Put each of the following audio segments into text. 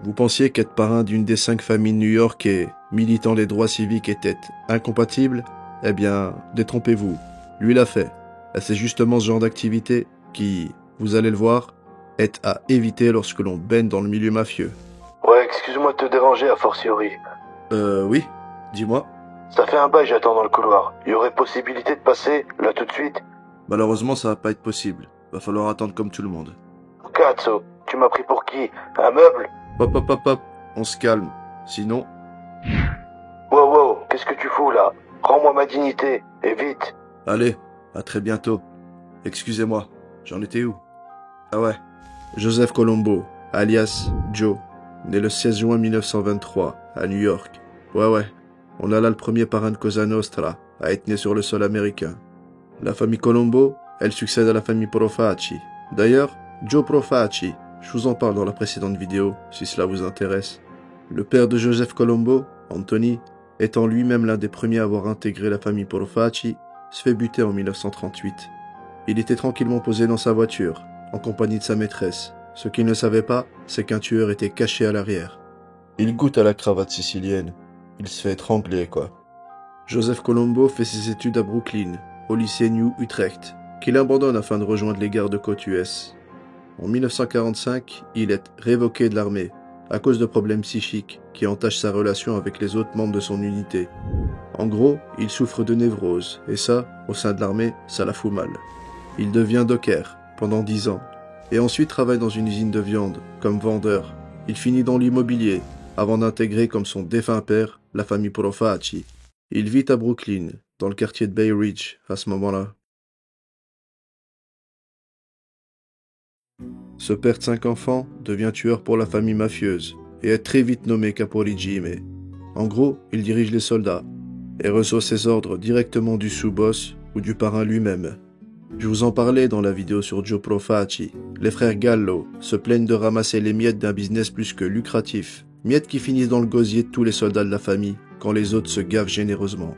Vous pensiez qu'être parrain d'une des 5 familles de New York et militant des droits civiques était incompatible? Eh bien, détrompez-vous. Lui l'a fait. Et c'est justement ce genre d'activité qui, vous allez le voir, est à éviter lorsque l'on baigne dans le milieu mafieux. Ouais, excuse-moi de te déranger a fortiori. Oui, dis-moi. Ça fait un bail, j'attends dans le couloir. Y aurait possibilité de passer, là tout de suite? Malheureusement, ça va pas être possible. Va falloir attendre comme tout le monde. Cazzo, tu m'as pris pour qui? Un meuble? Hop, hop, hop, hop, on se calme. Sinon... Wow, qu'est-ce que tu fous là? Rends-moi ma dignité, et vite. Allez, à très bientôt. Excusez-moi, j'en étais où? Ah ouais, Joseph Colombo, alias Joe, né le 16 juin 1923, à New York. Ouais, on a là le premier parrain de Cosa Nostra à être né sur le sol américain. La famille Colombo, elle succède à la famille Profaci. D'ailleurs, Joe Profaci, je vous en parle dans la précédente vidéo, si cela vous intéresse. Le père de Joseph Colombo, Anthony, étant lui-même l'un des premiers à avoir intégré la famille Profaci, se fait buter en 1938. Il était tranquillement posé dans sa voiture, en compagnie de sa maîtresse. Ce qu'il ne savait pas, c'est qu'un tueur était caché à l'arrière. Il goûte à la cravate sicilienne. Il se fait étrangler, quoi. Joseph Colombo fait ses études à Brooklyn, au lycée New Utrecht, qu'il abandonne afin de rejoindre les gardes-côtes US. En 1945, il est révoqué de l'armée, à cause de problèmes psychiques qui entachent sa relation avec les autres membres de son unité. En gros, il souffre de névrose, et ça, au sein de l'armée, ça la fout mal. Il devient docker pendant 10 ans, et ensuite travaille dans une usine de viande, comme vendeur. Il finit dans l'immobilier, avant d'intégrer comme son défunt père, la famille Profaci. Il vit à Brooklyn, dans le quartier de Bay Ridge, à ce moment-là. Ce père de 5 enfants devient tueur pour la famille mafieuse, et est très vite nommé caporigime. En gros, il dirige les soldats, et reçoit ses ordres directement du sous-boss ou du parrain lui-même. Je vous en parlais dans la vidéo sur Joe Profaci. Les frères Gallo se plaignent de ramasser les miettes d'un business plus que lucratif. Miettes qui finissent dans le gosier de tous les soldats de la famille, quand les autres se gavent généreusement.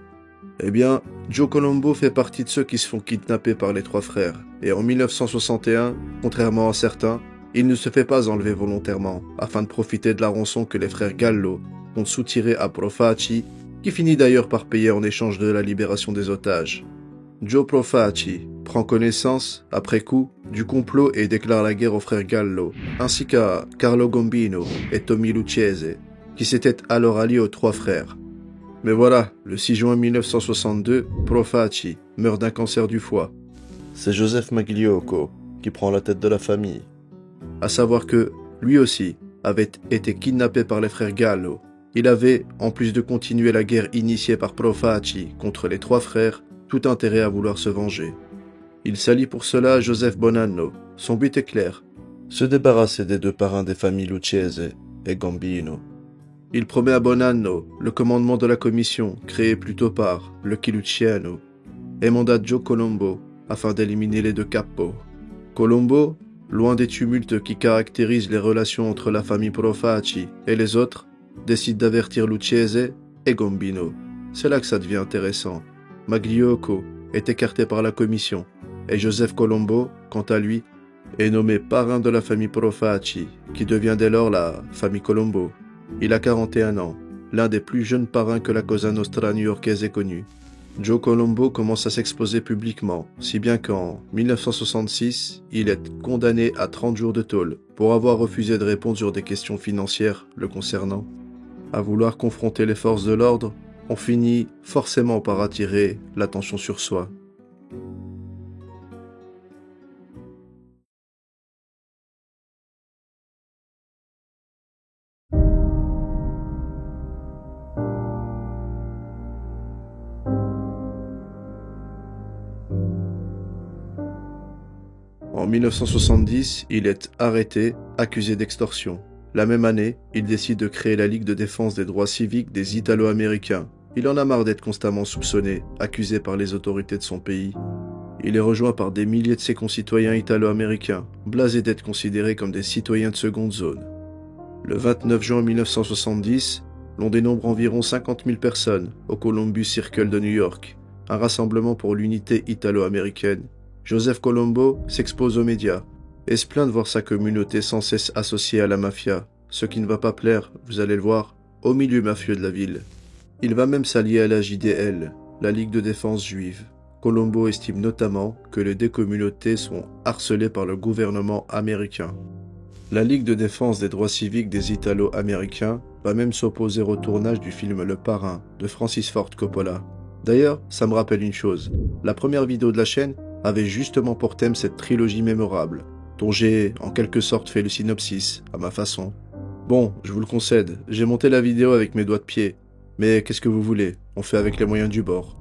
Eh bien, Joe Colombo fait partie de ceux qui se font kidnapper par les 3 frères. Et en 1961, contrairement à certains, il ne se fait pas enlever volontairement, afin de profiter de la rançon que les frères Gallo ont soutirée à Profaci, qui finit d'ailleurs par payer en échange de la libération des otages. Joe Profaci prend connaissance, après coup, du complot et déclare la guerre aux frères Gallo, ainsi qu'à Carlo Gambino et Tommy Lucchese, qui s'étaient alors alliés aux 3 frères. Mais voilà, le 6 juin 1962, Profaci meurt d'un cancer du foie. C'est Joseph Magliocco qui prend la tête de la famille. À savoir que, lui aussi, avait été kidnappé par les frères Gallo. Il avait, en plus de continuer la guerre initiée par Profaci contre les 3 frères, tout intérêt à vouloir se venger. Il s'allie pour cela à Joseph Bonanno. Son but est clair, se débarrasser des 2 parrains des familles Lucchese et Gambino. Il promet à Bonanno le commandement de la commission créée plus tôt par Lucky Luciano et mandate Joe Colombo afin d'éliminer les 2 capos. Colombo, loin des tumultes qui caractérisent les relations entre la famille Profaci et les autres, décide d'avertir Lucchese et Gambino. C'est là que ça devient intéressant. Magliocco est écarté par la commission et Joseph Colombo, quant à lui, est nommé parrain de la famille Profaci, qui devient dès lors la famille Colombo. Il a 41 ans, l'un des plus jeunes parrains que la Cosa Nostra new-yorkaise ait connu. Joe Colombo commence à s'exposer publiquement, si bien qu'en 1966, il est condamné à 30 jours de tôle pour avoir refusé de répondre sur des questions financières le concernant. À vouloir confronter les forces de l'ordre, on finit forcément par attirer l'attention sur soi. En 1970, il est arrêté, accusé d'extorsion. La même année, il décide de créer la Ligue de défense des droits civiques des Italo-Américains. Il en a marre d'être constamment soupçonné, accusé par les autorités de son pays. Il est rejoint par des milliers de ses concitoyens italo-américains, blasés d'être considérés comme des citoyens de seconde zone. Le 29 juin 1970, l'on dénombre environ 50 000 personnes au Columbus Circle de New York, un rassemblement pour l'unité italo-américaine. Joseph Colombo s'expose aux médias et se plaint de voir sa communauté sans cesse associée à la mafia, ce qui ne va pas plaire, vous allez le voir, au milieu mafieux de la ville. Il va même s'allier à la JDL, la Ligue de défense juive. Colombo estime notamment que les deux communautés sont harcelées par le gouvernement américain. La Ligue de défense des droits civiques des Italo-Américains va même s'opposer au tournage du film Le Parrain de Francis Ford Coppola. D'ailleurs, ça me rappelle une chose, la première vidéo de la chaîne avait justement pour thème cette trilogie mémorable, dont j'ai en quelque sorte fait le synopsis, à ma façon. Bon, je vous le concède, j'ai monté la vidéo avec mes doigts de pied, mais qu'est-ce que vous voulez, on fait avec les moyens du bord.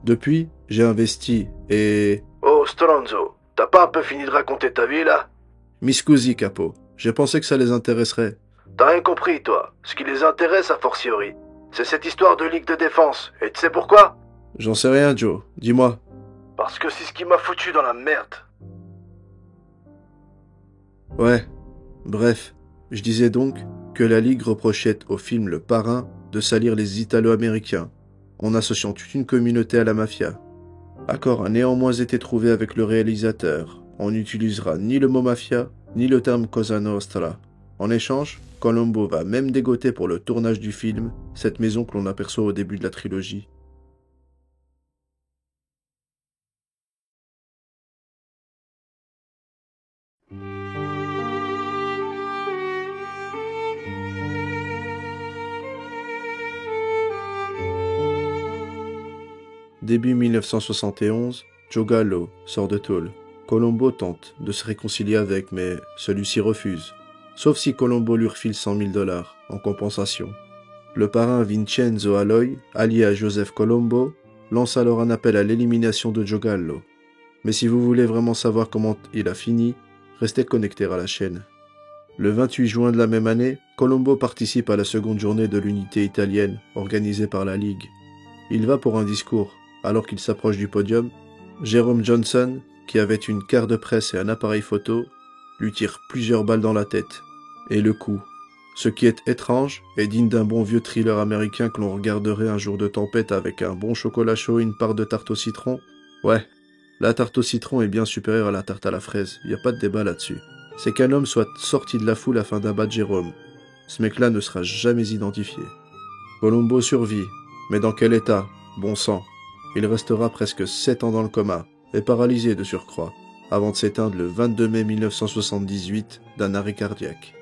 Depuis, j'ai investi et... Oh, Stronzo, t'as pas un peu fini de raconter ta vie, là? Mi scusi, capo, j'ai pensé que ça les intéresserait. T'as rien compris, toi. Ce qui les intéresse, a fortiori, c'est cette histoire de Ligue de défense. Et tu sais pourquoi? J'en sais rien, Joe, dis-moi. Parce que c'est ce qui m'a foutu dans la merde. Ouais, bref, je disais donc que la Ligue reprochait au film Le Parrain de salir les Italo-Américains, en associant toute une communauté à la mafia. Accord a néanmoins été trouvé avec le réalisateur. On n'utilisera ni le mot mafia, ni le terme Cosa Nostra. En échange, Colombo va même dégoter pour le tournage du film cette maison que l'on aperçoit au début de la trilogie. Début 1971, Joe Gallo sort de tôle. Colombo tente de se réconcilier avec, mais celui-ci refuse. Sauf si Colombo lui refile $100 000 en compensation. Le parrain Vincenzo Alloy, allié à Joseph Colombo, lance alors un appel à l'élimination de Joe Gallo. Mais si vous voulez vraiment savoir comment il a fini, restez connectés à la chaîne. Le 28 juin de la même année, Colombo participe à la seconde journée de l'unité italienne organisée par la Ligue. Il va pour un discours. Alors qu'il s'approche du podium, Jérôme Johnson, qui avait une carte de presse et un appareil photo, lui tire plusieurs balles dans la tête. Et le coup. Ce qui est étrange et digne d'un bon vieux thriller américain que l'on regarderait un jour de tempête avec un bon chocolat chaud et une part de tarte au citron. Ouais, la tarte au citron est bien supérieure à la tarte à la fraise, y a pas de débat là-dessus. C'est qu'un homme soit sorti de la foule afin d'abattre Jérôme. Ce mec-là ne sera jamais identifié. Colombo survit, mais dans quel état? Bon sang. Il restera presque 7 ans dans le coma, et paralysé de surcroît, avant de s'éteindre le 22 mai 1978 d'un arrêt cardiaque.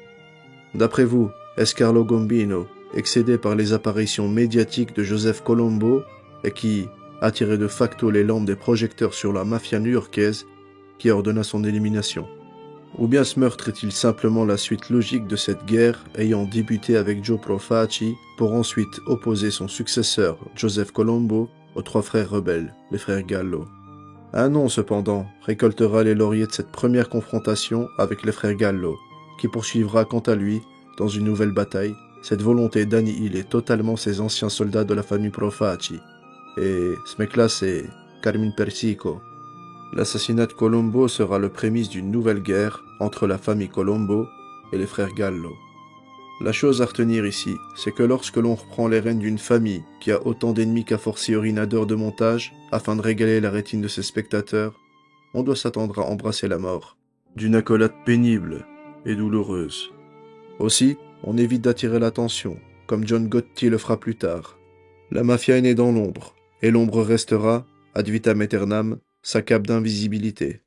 D'après vous, est-ce Carlo Gambino, excédé par les apparitions médiatiques de Joseph Colombo, et qui attirait de facto les lampes des projecteurs sur la mafia new-yorkaise, qui ordonna son élimination? Ou bien ce meurtre est-il simplement la suite logique de cette guerre ayant débuté avec Joe Profaci pour ensuite opposer son successeur, Joseph Colombo, aux trois frères rebelles, les frères Gallo? Un nom, cependant, récoltera les lauriers de cette première confrontation avec les frères Gallo, qui poursuivra quant à lui, dans une nouvelle bataille, cette volonté d'annihiler totalement ces anciens soldats de la famille Profaci. Et ce mec-là, c'est Carmine Persico. L'assassinat de Colombo sera le prémisse d'une nouvelle guerre entre la famille Colombo et les frères Gallo. La chose à retenir ici, c'est que lorsque l'on reprend les rênes d'une famille qui a autant d'ennemis qu'à fortiori d'heures de montage, afin de régaler la rétine de ses spectateurs, on doit s'attendre à embrasser la mort, d'une accolade pénible et douloureuse. Aussi, on évite d'attirer l'attention, comme John Gotti le fera plus tard. La mafia est née dans l'ombre, et l'ombre restera, ad vitam aeternam, sa cape d'invisibilité.